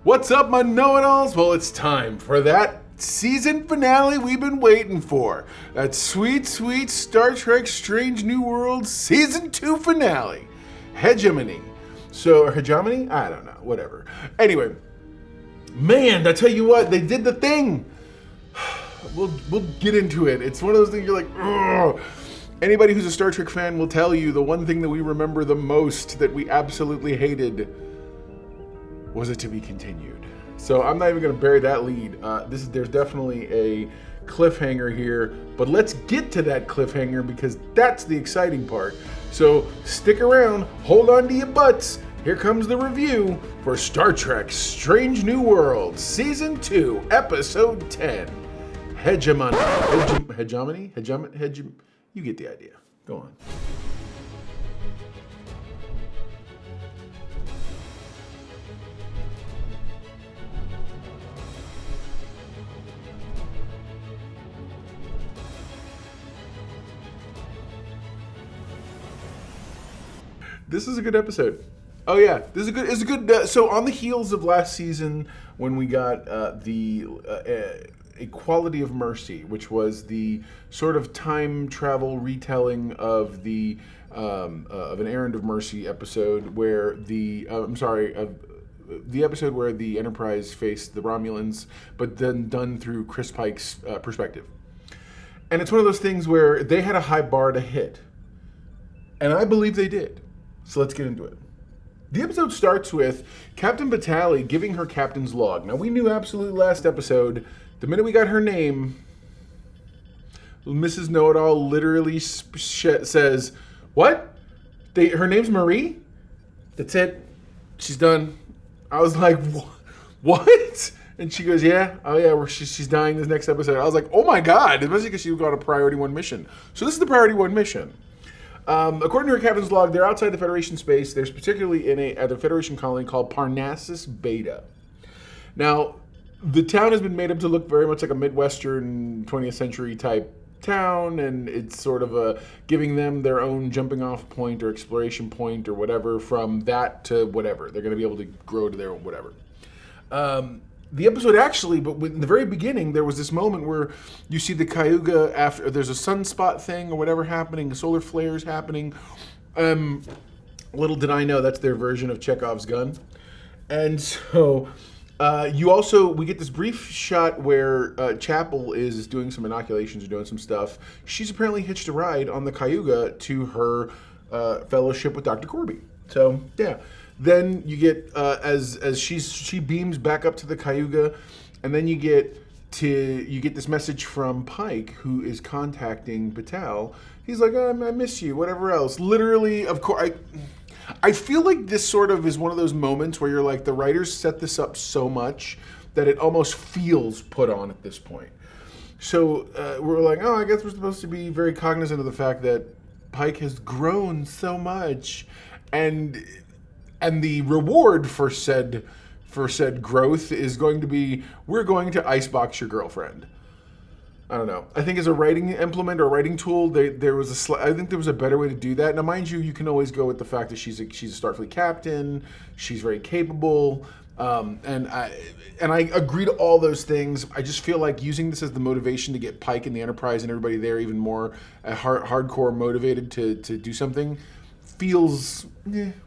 What's up, my know-it-alls? Well, it's time for that season finale we've been waiting for. That sweet, sweet Star Trek Strange New Worlds Season 2 finale. Hegemony. So, Hegemony? I don't know. Whatever. Anyway, man, I tell you what, they did the thing. We'll get into it. It's one of those things you're like, ugh. Anybody who's a Star Trek fan will tell you the one thing that we remember the most that we absolutely hated was it to be continued. So I'm not even going to bury that lead. There's definitely a cliffhanger here, but let's get to that cliffhanger because that's the exciting part. So stick around, hold on to your butts. Here comes the review for Star Trek Strange New Worlds Season 2, Episode 10. Hegemony. Hegemony? You get the idea. Go on. This is a good episode. Oh yeah, this is a good. So on the heels of last season, when we got the Equality of Mercy, which was the sort of time travel retelling of the of an Errand of Mercy episode, where the episode where the Enterprise faced the Romulans, but then done through Chris Pike's perspective. And it's one of those things where they had a high bar to hit, and I believe they did. So let's get into it. The episode starts with Captain Batali giving her captain's log. Now, we knew absolutely last episode, the minute we got her name, Mrs. Know-It-All literally says, what? Her name's Marie? That's it. She's done. I was like, what? And she goes, yeah. Oh, yeah, she's dying this next episode. I was like, oh, my God. Especially because she got a Priority 1 mission. So this is the Priority 1 mission. According to her captain's log, they're outside the Federation space. There's particularly at a Federation colony called Parnassus Beta. Now, the town has been made up to look very much like a Midwestern 20th century type town, and it's sort of giving them their own jumping off point or exploration point or whatever from that to whatever. They're going to be able to grow to their own whatever. The episode actually, but in the very beginning, there was this moment where you see the Cayuga after there's a sunspot thing or whatever happening, solar flares happening. Little did I know that's their version of Chekhov's gun. And so we get this brief shot where Chapel is doing some inoculations or doing some stuff. She's apparently hitched a ride on the Cayuga to her fellowship with Dr. Corby. So, yeah. Then you get as she beams back up to the Cayuga, and then you get this message from Pike, who is contacting Batal. He's like, oh, I miss you, whatever else. Literally, of course, I feel like this sort of is one of those moments where you're like, the writers set this up so much that it almost feels put on at this point. So we're like, oh, I guess we're supposed to be very cognizant of the fact that Pike has grown so much, and the reward for said growth is going to be, we're going to icebox your girlfriend. I don't know. I think as a writing implement or writing tool, I think there was a better way to do that. Now, mind you, you can always go with the fact that she's a Starfleet captain. She's very capable. And I agree to all those things. I just feel like using this as the motivation to get Pike and the Enterprise and everybody there even more hardcore motivated to do something feels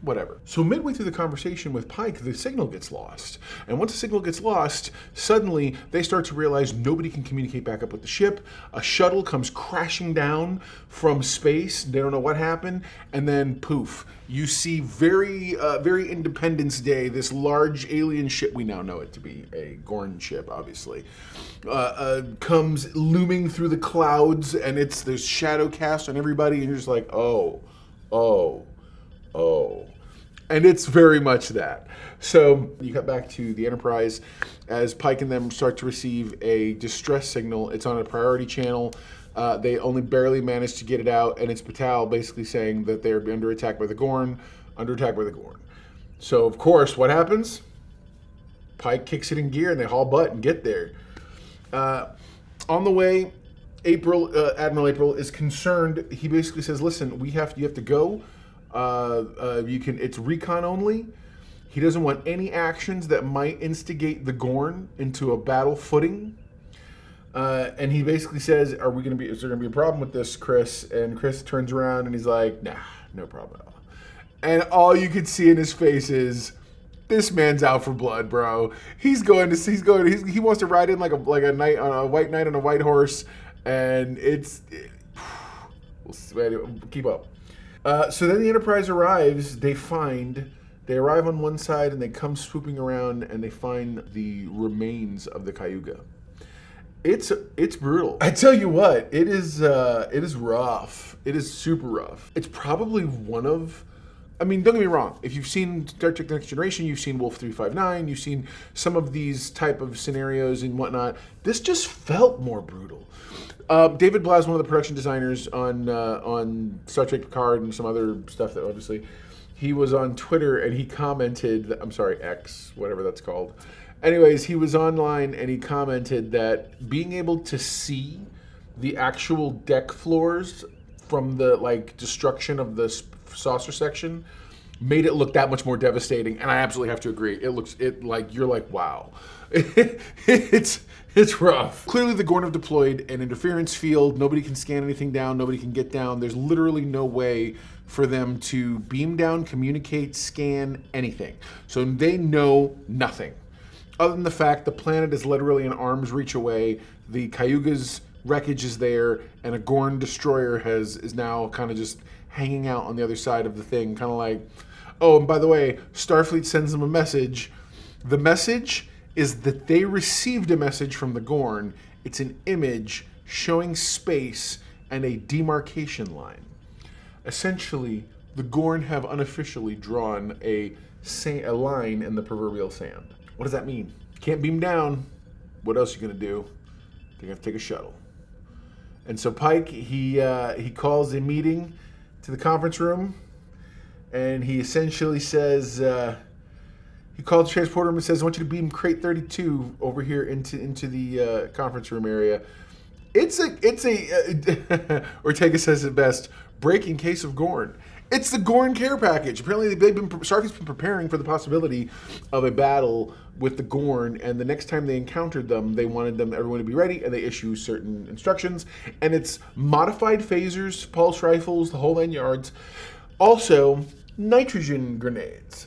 whatever. So midway through the conversation with Pike, the signal gets lost. And once the signal gets lost, suddenly they start to realize nobody can communicate back up with the ship. A shuttle comes crashing down from space. They don't know what happened. And then poof, you see very Independence Day, this large alien ship, we now know it to be a Gorn ship, obviously, comes looming through the clouds, and there's shadow cast on everybody, and you're just like, oh. And it's very much that. So you cut back to the Enterprise as Pike and them start to receive a distress signal. It's on a priority channel. They only barely manage to get it out, and it's Batal basically saying that they're under attack by the Gorn. So, of course, what happens? Pike kicks it in gear, and they haul butt and get there. On the way, Admiral April is concerned. He basically says, "Listen, you have to go. It's recon only. He doesn't want any actions that might instigate the Gorn into a battle footing. And he basically says, is there going to be a problem with this, Chris? And Chris turns around and he's like, nah, no problem at all. And all you can see in his face is, this man's out for blood, bro. He wants to ride in like a knight on a white knight on a white horse, and we'll keep up. So then the Enterprise arrives. They arrive on one side and they come swooping around and they find the remains of the Cayuga. It's brutal. I tell you what, it is rough. It is super rough. It's probably one of, don't get me wrong. If you've seen Star Trek: The Next Generation, you've seen Wolf 359, you've seen some of these type of scenarios and whatnot. This just felt more brutal. David Blas, one of the production designers on Star Trek Picard and some other stuff that obviously, he was on Twitter and he commented, X, whatever that's called. Anyways, he was online and he commented that being able to see the actual deck floors from the destruction of the saucer section made it look that much more devastating, and I absolutely have to agree. You're like, wow. It's rough. Clearly the Gorn have deployed an interference field. Nobody can scan anything down. Nobody can get down. There's literally no way for them to beam down, communicate, scan, anything. So they know nothing. Other than the fact the planet is literally an arm's reach away. The Cayuga's wreckage is there, and a Gorn destroyer is now kind of just hanging out on the other side of the thing, kind of like, oh, and by the way, Starfleet sends them a message. The message is that they received a message from the Gorn. It's an image showing space and a demarcation line. Essentially, the Gorn have unofficially drawn a line in the proverbial sand. What does that mean? Can't beam down. What else are you going to do? They're going to take a shuttle. And so Pike, he calls a meeting to the conference room, and he essentially says, he called the transporter room and says, I want you to beam crate 32 over here into the conference room area. It's a Ortega says it best, breaking case of Gorn. It's the Gorn care package. Apparently, Starfleet's been preparing for the possibility of a battle with the Gorn, and the next time they encountered them, they wanted everyone to be ready, and they issue certain instructions. And it's modified phasers, pulse rifles, the whole 9 yards. Also, nitrogen grenades.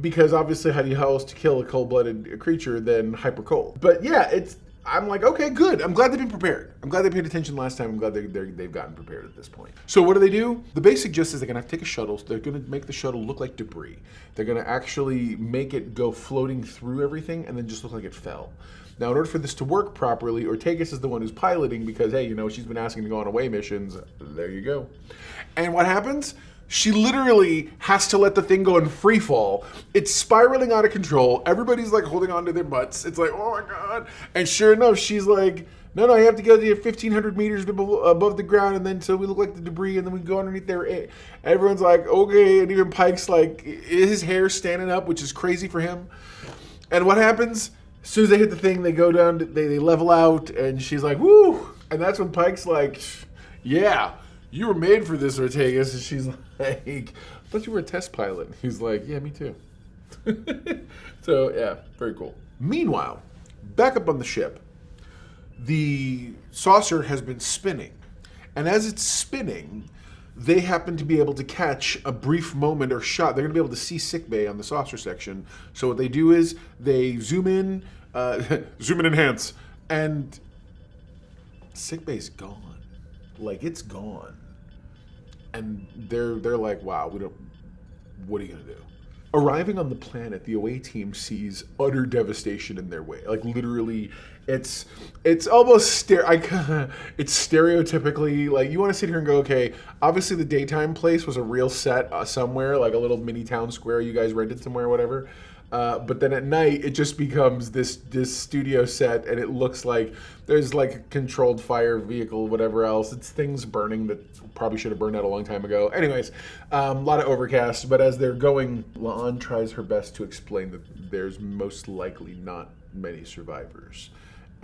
Because obviously, how do you else to kill a cold-blooded creature than hyper cold? But yeah, I'm like, okay, good. I'm glad they've been prepared. I'm glad they paid attention last time. I'm glad they've gotten prepared at this point. So what do? The basic gist is they're going to have to take a shuttle. So they're going to make the shuttle look like debris. They're going to actually make it go floating through everything and then just look like it fell. Now, in order for this to work properly, Ortega is the one who's piloting because, hey, she's been asking to go on away missions. There you go. And what happens? She literally has to let the thing go in free fall. It's spiraling out of control. Everybody's like holding on to their butts. It's like, oh my God. And sure enough, she's like, no, you have to go to 1,500 meters above the ground, and then so we look like the debris, and then we go underneath there. Everyone's like, okay. And even Pike's like, his hair standing up, which is crazy for him. And what happens? As soon as they hit the thing, they go down, they level out, and she's like, woo. And that's when Pike's like, yeah, you were made for this, Ortega. And she's like, I thought you were a test pilot. He's like, yeah, me too. So, yeah, very cool. Meanwhile, back up on the ship, the saucer has been spinning. And as it's spinning, they happen to be able to catch a brief moment or shot. They're going to be able to see sickbay on the saucer section. So what they do is they zoom in, enhance, and sickbay's gone. Like, it's gone. And they're like, wow, what are you going to do? Arriving on the planet, the away team sees utter devastation in their way. Like, literally, it's almost it's stereotypically, like, you want to sit here and go, okay, obviously the daytime place was a real set somewhere, like a little mini town square you guys rented somewhere or whatever. But then at night, it just becomes this studio set, and it looks like there's like a controlled fire vehicle, whatever else. It's things burning that probably should have burned out a long time ago. Anyways, a lot of overcast, but as they're going, La'an tries her best to explain that there's most likely not many survivors.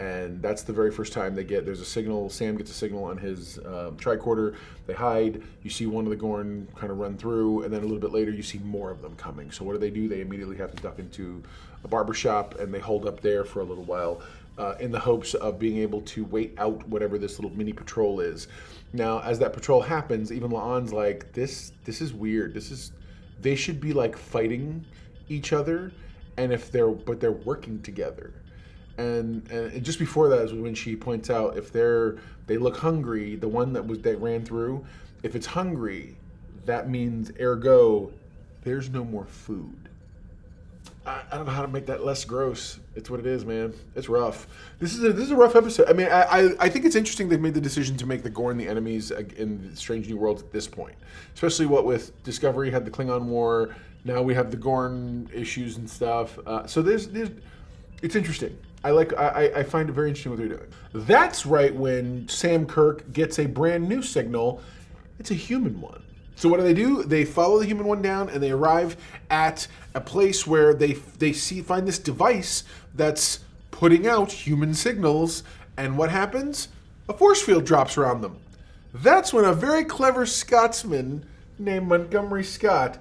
And that's the very first time there's a signal. Sam gets a signal on his tricorder. They hide. You see one of the Gorn kind of run through, and then a little bit later you see more of them coming. So what do? They immediately have to duck into a barber shop, and they hold up there for a little while in the hopes of being able to wait out whatever this little mini patrol is. Now, as that patrol happens, even La'an's like, this is weird. They should be like fighting each other, but they're working together. And just before that is when she points out they look hungry. The one that ran through, if it's hungry, that means ergo there's no more food. I don't know how to make that less gross. It's what it is, man. It's rough. This is a rough episode. I mean, I think it's interesting they've made the decision to make the Gorn the enemies in Strange New Worlds at this point. Especially what with Discovery had the Klingon War. Now we have the Gorn issues and stuff. So it's interesting. I find it very interesting what they're doing. That's right when Sam Kirk gets a brand new signal. It's a human one. So what do? They follow the human one down, and they arrive at a place where they find this device that's putting out human signals. And what happens? A force field drops around them. That's when a very clever Scotsman named Montgomery Scott,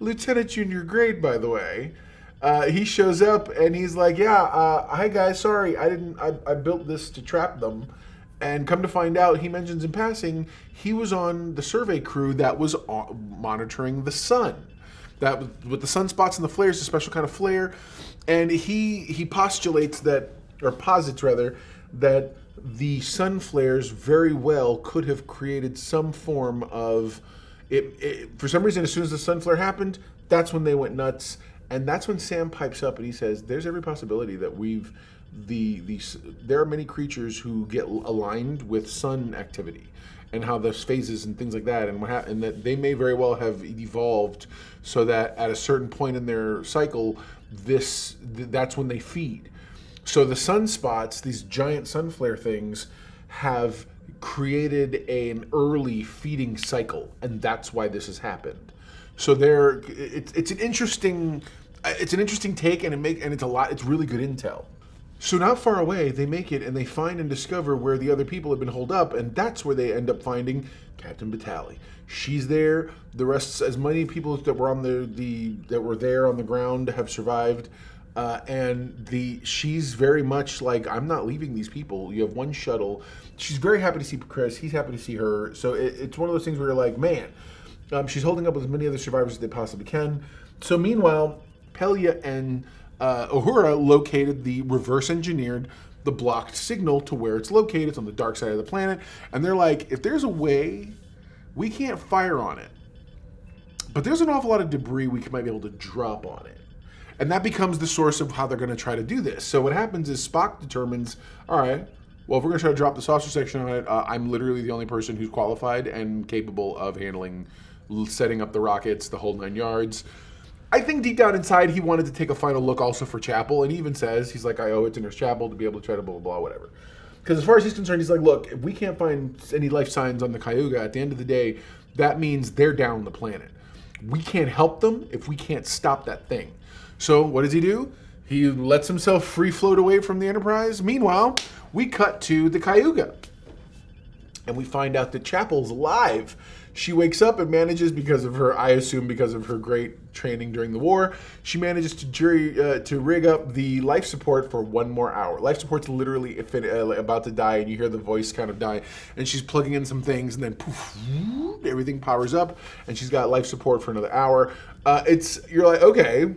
Lieutenant Junior grade, by the way, he shows up and he's like, hi guys, sorry, I built this to trap them. And come to find out, he mentions in passing, he was on the survey crew that was monitoring the sun. That with the sunspots and the flares, a special kind of flare. And he posits that the sun flares very well could have created some form of it. For some reason, as soon as the sun flare happened, that's when they went nuts. And that's when Sam pipes up and he says, there's every possibility that there are many creatures who get aligned with sun activity and how there's phases and things like that, and that they may very well have evolved so that at a certain point in their cycle, that's when they feed. So the sunspots, these giant sun flare things, have created an early feeding cycle, and that's why this has happened. So it's an interesting take, and it's really good intel. So not far away, they make it and they find and discover where the other people have been holed up, and that's where they end up finding Captain Batali. She's there. The rest, as many people that were on that were there on the ground, have survived, and she's very much like, I'm not leaving these people. You have one shuttle. She's very happy to see Chris. He's happy to see her. So it's one of those things where you're like, man, she's holding up with as many other survivors as they possibly can. So meanwhile, Pelia and Uhura located reverse-engineered the blocked signal to where it's located. It's on the dark side of the planet. And they're like, if there's a way, we can't fire on it, but there's an awful lot of debris we might be able to drop on it. And that becomes the source of how they're going to try to do this. So what happens is Spock determines, all right, well, if we're going to try to drop the saucer section on it, I'm literally the only person who's qualified and capable of handling setting up the rockets, the whole 9 yards. I think deep down inside, he wanted to take a final look also for Chapel, and he even says, he's like, I owe it to Nurse Chapel to be able to try to blah, blah, blah, whatever. Because as far as he's concerned, he's like, look, if we can't find any life signs on the Cayuga, at the end of the day, that means they're down on the planet. We can't help them if we can't stop that thing. So what does he do? He lets himself free float away from the Enterprise. Meanwhile, we cut to the Cayuga, and we find out that Chapel's alive. She wakes up and manages, because of her great training during the war, she manages to rig up the life support for 1 more hour. Life support's literally about to die, and you hear the voice kind of die, and she's plugging in some things, and then poof, everything powers up, and she's got life support for another hour. You're like, okay,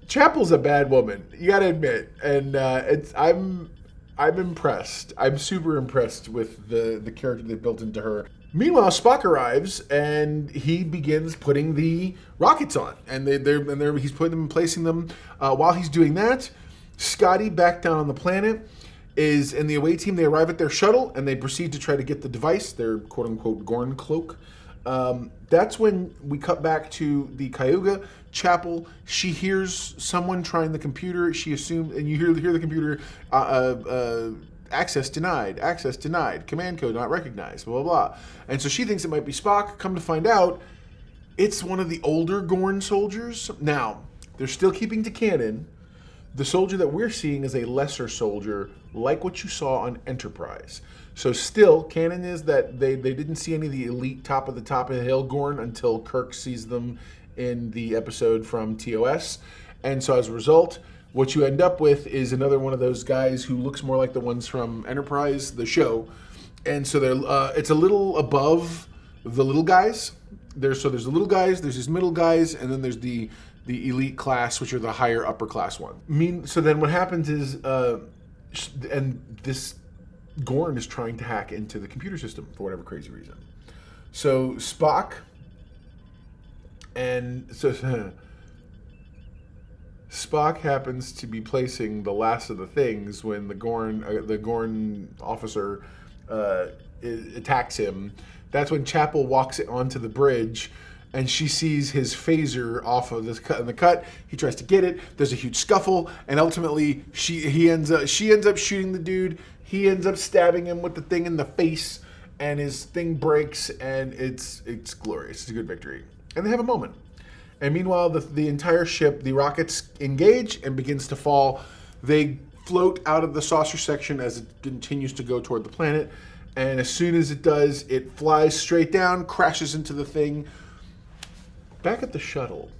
Chapel's a bad woman, you gotta admit, and I'm impressed. I'm super impressed with the character they built into her. Meanwhile, Spock arrives and he begins putting the rockets on, and he's putting them and placing them. While he's doing that, Scotty, back down on the planet, is in the away team. They arrive at their shuttle and they proceed to try to get the device, their quote unquote Gorn cloak. That's when we cut back to the Cayuga. Chapel, she hears someone trying the computer. She assumes, and you hear the computer, access denied, command code not recognized, blah, blah, blah. And so she thinks it might be Spock. Come to find out, it's one of the older Gorn soldiers. Now, they're still keeping to canon The soldier that we're seeing is a lesser soldier, like what you saw on Enterprise. So still, canon is that they didn't see any of the elite top of the hill Gorn until Kirk sees them in the episode from TOS. And so as a result, what you end up with is another one of those guys who looks more like the ones from Enterprise, the show. And so it's a little above the little guys. There's the little guys, there's these middle guys, and then there's the elite class, which are the higher upper class one. So then what happens is, and this Gorn is trying to hack into the computer system for whatever crazy reason. So Spock, Spock happens to be placing the last of the things when the Gorn officer attacks him. That's when Chapel walks onto the bridge, and she sees his phaser off of the cut. He tries to get it. There's a huge scuffle, and ultimately she ends up shooting the dude. He ends up stabbing him with the thing in the face, and his thing breaks, and it's glorious. It's a good victory, and they have a moment. And meanwhile, the entire ship, the rockets engage and begins to fall. They float out of the saucer section as it continues to go toward the planet, and as soon as it does, it flies straight down, crashes into the thing. Back at the shuttle,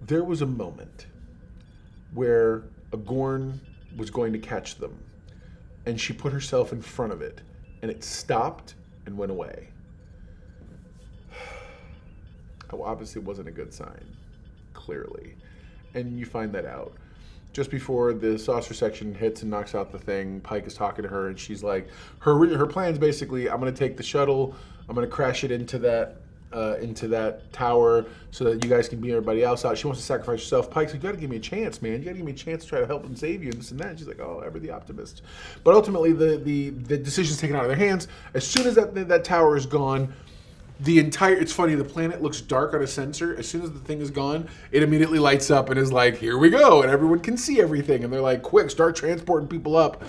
there was a moment where a Gorn was going to catch them, and she put herself in front of it, and it stopped and went away. Obviously, it wasn't a good sign, clearly, and you find that out. Just before the saucer section hits and knocks out the thing, Pike is talking to her, and she's like, her plan's basically, I'm going to take the shuttle, I'm going to crash it into that tower so that you guys can beat everybody else out. She wants to sacrifice herself. Pike's like, you got to give me a chance, man. You got to give me a chance to try to help and save you, and this and that. And she's like, oh, ever the optimist. But ultimately, the decision's taken out of their hands. As soon as that tower is gone, it's funny, the planet looks dark on a sensor. As soon as the thing is gone, it immediately lights up and is like, here we go, and everyone can see everything, and they're like, quick, start transporting people up.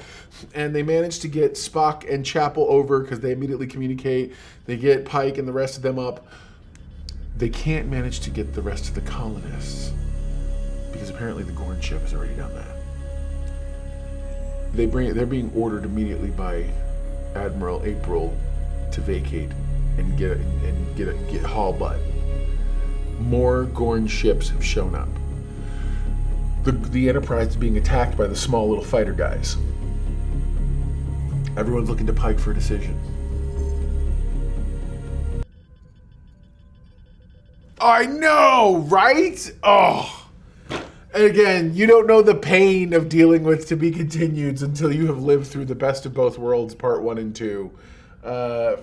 And they manage to get Spock and Chapel over because they immediately communicate. They get Pike and the rest of them up. They can't manage to get the rest of the colonists because apparently the Gorn ship has already done that. They're being ordered immediately by Admiral April to vacate and get haul butt. More Gorn ships have shown up. The Enterprise is being attacked by the small little fighter guys. Everyone's looking to Pike for a decision. I know, right? Oh. And again, you don't know the pain of dealing with To Be Continueds until you have lived through the Best of Both Worlds Part 1 and 2.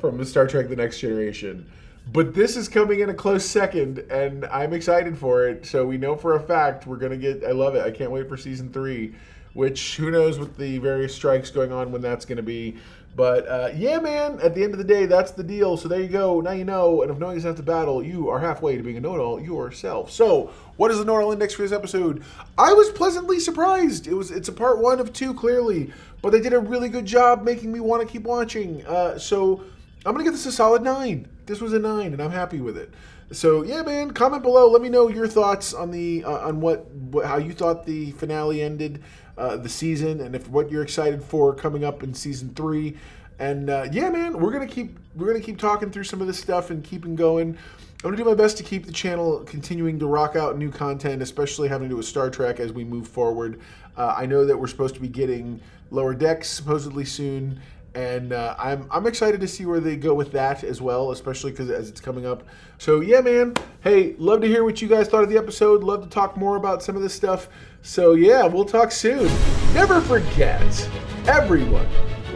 From Star Trek The Next Generation. But this is coming in a close second, and I'm excited for it. So we know for a fact we're going to get... I love it. I can't wait for Season 3, which who knows with the various strikes going on when that's going to be. But yeah, man, at the end of the day, that's the deal. So there you go. Now you know, and if knowing is half the battle, you are halfway to being a know-it-all yourself. So what is the know-it-all index for this episode? I was pleasantly surprised. It's a part 1 of 2, clearly. But they did a really good job making me want to keep watching. So I'm going to give this a solid 9. This was a 9, and I'm happy with it. So yeah, man, comment below. Let me know your thoughts on how you thought the finale ended, the season, and what you're excited for coming up in Season 3. And yeah, man, we're gonna keep talking through some of this stuff and keeping going. I'm gonna do my best to keep the channel continuing to rock out new content, especially having to do with Star Trek as we move forward. I know that we're supposed to be getting Lower Decks supposedly soon, and I'm excited to see where they go with that as well, especially because as it's coming up. So yeah, man. Hey, love to hear what you guys thought of the episode. Love to talk more about some of this stuff. So yeah, we'll talk soon. Never forget, everyone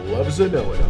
loves a know-it-all.